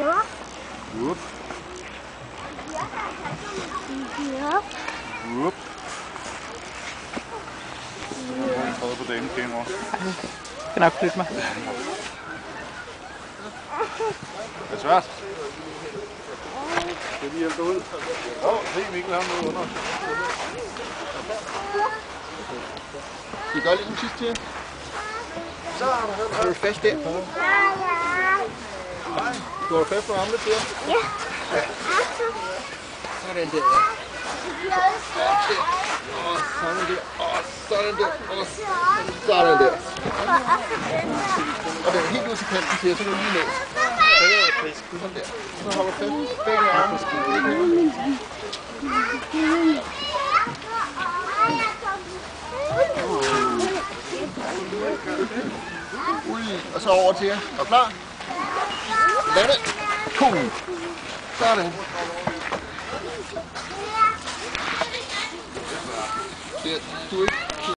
Whoop. Whoop. Jeg prøver på damekamera. Jeg kan nok flytte mig. Det er svært. Skal vi hjælpe dig ud? Se Mikkel, han er noget under. Vi gør ligesom sidst til. Så er du fast der. Du har fast på armene til. Ja. Sådan der. Sådan der. Sådan der. Sådan der. Og den er helt ud til kanten til, så kan du lige ned. Sådan der. Så holder du fast begge arme. Ui, og så over til jer. Er du klar? Lande. Pum. Sådan. Det, du er ikke